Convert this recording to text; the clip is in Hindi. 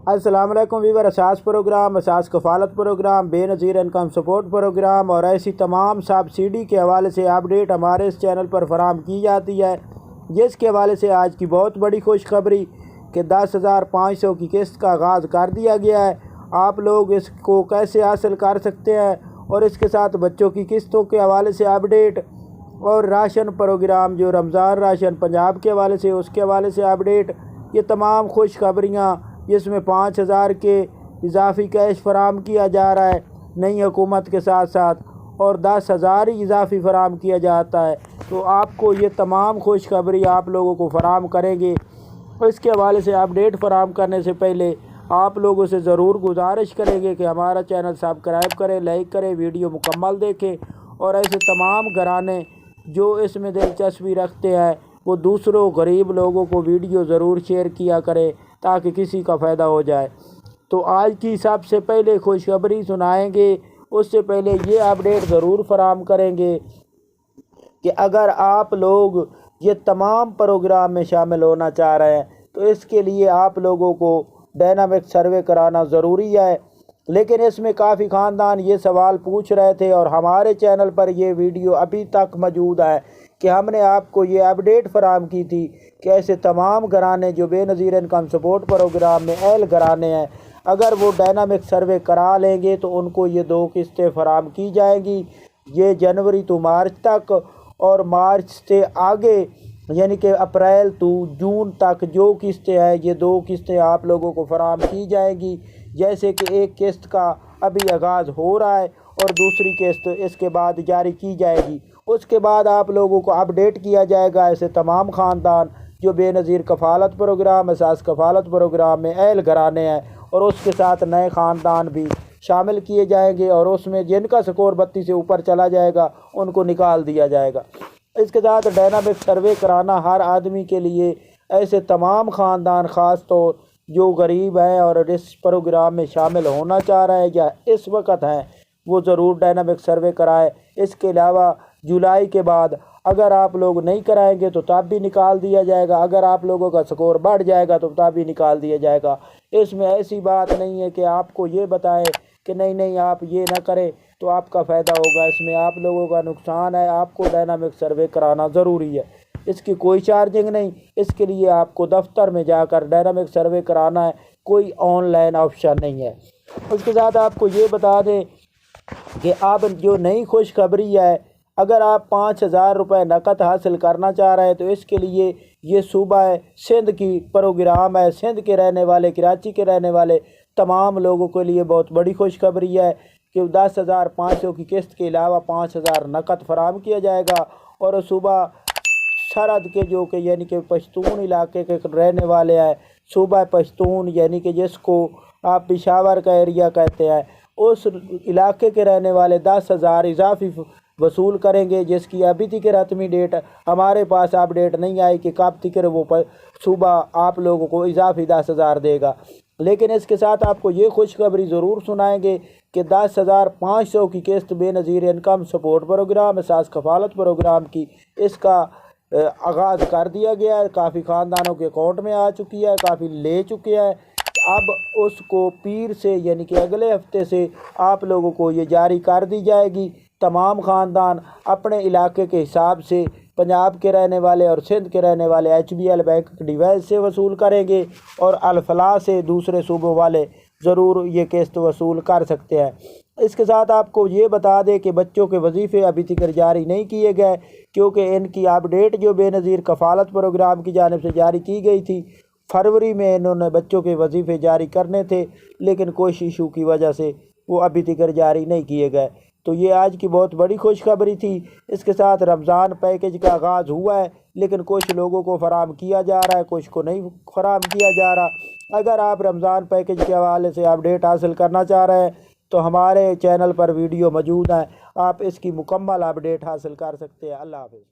अस्सलाम वालेकुम viewer. Ehsaas program, Ehsaas Kafalat program, Benazir income support program और ऐसी तमाम सब्सिडी के हवाले से अपडेट हमारे इस चैनल पर फराम की जाती है, जिसके हवाले से आज की बहुत बड़ी खुशखबरी कि 10,500 की किस्त का आगाज़ कर दिया गया है। आप लोग इसको कैसे हासिल कर सकते हैं और इसके साथ बच्चों की किस्तों के हवाले से अपडेट और राशन प्रोग्राम जो रमज़ान राशन पंजाब के हवाले से उसके हवाले से अपडेट, ये तमाम खुशखबरियाँ जिसमें 5,000 के इजाफी कैश फराम किया जा रहा है नई हुकूमत के साथ साथ और 10,000 ही इजाफी फराम किया जाता है। तो आपको ये तमाम खुशखबरी आप लोगों को फराम करेंगे। इसके हवाले से अपडेट फराम करने से पहले आप लोगों से ज़रूर गुजारिश करेंगे कि हमारा चैनल सब्सक्राइब करें, लाइक करें, वीडियो मुकम्मल देखें और ऐसे तमाम घराने जो इसमें दिलचस्पी रखते हैं वो दूसरों गरीब लोगों को वीडियो ज़रूर शेयर किया करें ताकि किसी का फ़ायदा हो जाए। तो आज की सबसे पहले खुशखबरी सुनाएंगे, उससे पहले ये अपडेट ज़रूर फराम करेंगे कि अगर आप लोग ये तमाम प्रोग्राम में शामिल होना चाह रहे हैं तो इसके लिए आप लोगों को डायनामिक सर्वे कराना ज़रूरी है। लेकिन इसमें काफ़ी ख़ानदान ये सवाल पूछ रहे थे और हमारे चैनल पर ये वीडियो अभी तक मौजूद है कि हमने आपको ये अपडेट फराम की थी कि ऐसे तमाम घराने जो बेनज़ीर इनकम सपोर्ट प्रोग्राम में अहल घराने हैं, अगर वो डायनामिक सर्वे करा लेंगे तो उनको ये 2 किस्तें फराम की जाएंगी। ये जनवरी टू मार्च तक और मार्च से आगे यानी कि अप्रैल टू जून तक जो किस्तें हैं ये 2 किस्तें आप लोगों को फराम की जाएंगी। जैसे कि एक किस्त का अभी आगाज़ हो रहा है और दूसरी किस्त इसके बाद जारी की जाएगी। उसके बाद आप लोगों को अपडेट किया जाएगा ऐसे तमाम ख़ानदान जो बेनज़ीर कफ़ालत प्रोग्राम, असास कफ़ालत प्रोग्राम में अहल घराने हैं और उसके साथ नए ख़ानदान भी शामिल किए जाएंगे और उसमें जिनका स्कोर 32 से ऊपर चला जाएगा उनको निकाल दिया जाएगा। इसके साथ डायनामिक सर्वे कराना हर आदमी के लिए ऐसे तमाम ख़ानदान ख़ास तौर जो गरीब हैं और इस प्रोग्राम में शामिल होना चाह रहे हैं या इस वक्त हैं वो ज़रूर डायनामिक सर्वे कराएं। इसके अलावा जुलाई के बाद अगर आप लोग नहीं कराएंगे तो तब भी निकाल दिया जाएगा। अगर आप लोगों का स्कोर बढ़ जाएगा तो तब भी निकाल दिया जाएगा। इसमें ऐसी बात नहीं है कि आपको ये बताएं कि नहीं आप ये ना करें तो आपका फ़ायदा होगा। इसमें आप लोगों का नुकसान है। आपको डायनामिक सर्वे कराना ज़रूरी है। इसकी कोई चार्जिंग नहीं, इसके लिए आपको दफ्तर में जाकर डायनामिक सर्वे कराना है, कोई ऑनलाइन ऑप्शन नहीं है। उसके साथ आपको ये बता दें कि अब जो नई खुशखबरी है, अगर आप 5,000 रुपये नकद हासिल करना चाह रहे हैं तो इसके लिए ये सूबा सिंध की प्रोग्राम है। सिंध के रहने वाले, कराची के रहने वाले तमाम लोगों के लिए बहुत बड़ी खुशखबरी है कि 10,500 की किस्त के अलावा 5,000 नकद फराम किया जाएगा। और सूबा सरहद के जो कि यानी कि पश्तून इलाके के रहने वाले हैं, सूबा पश्तून यानी कि जिसको आप पेशावर का एरिया कहते हैं, उस इलाके के रहने वाले 10,000 इजाफी वसूल करेंगे, जिसकी अभी तक रतमी डेट हमारे पास अपडेट नहीं आई कि कब तक वो सूबा आप लोगों को इजाफी 10,000 देगा। लेकिन इसके साथ आपको ये खुशखबरी ज़रूर सुनाएंगे कि 10,500 की किस्त Benazir income support program, Ehsaas Kafalat program की इसका आगाज़ कर दिया गया है। काफ़ी ख़ानदानों के अकाउंट में आ चुकी है, काफ़ी ले चुके हैं। अब उसको पीर से यानी कि अगले हफ्ते से आप लोगों को ये जारी कर दी जाएगी। तमाम ख़ानदान अपने इलाके के हिसाब से पंजाब के रहने वाले और सिंध के रहने वाले HBL बैंक डिवाइस से वसूल करेंगे और अल-फलाह से दूसरे सूबों वाले ज़रूर ये किस्त वसूल कर सकते हैं। इसके साथ आपको ये बता दें कि बच्चों के वजीफ़े अभी तक जारी नहीं किए गए क्योंकि इनकी अपडेट जो बेनज़ीर कफ़ालत प्रोग्राम की जानिब से जारी की गई थी, फरवरी में इन्होंने बच्चों के वजीफ़े जारी करने थे लेकिन कुछ इशू की वजह से वो अभी तक जारी नहीं किए गए। तो ये आज की बहुत बड़ी खुशखबरी थी। इसके साथ रमज़ान पैकेज का आगाज़ हुआ है लेकिन कुछ लोगों को फ़राम किया जा रहा है, कुछ को नहीं फ़राम किया जा रहा। अगर आप रमज़ान पैकेज के हवाले से अपडेट हासिल करना चाह रहे हैं तो हमारे चैनल पर वीडियो मौजूद है, आप इसकी मुकम्मल अपडेट हासिल कर सकते हैं। अल्लाह हाफ़िज़।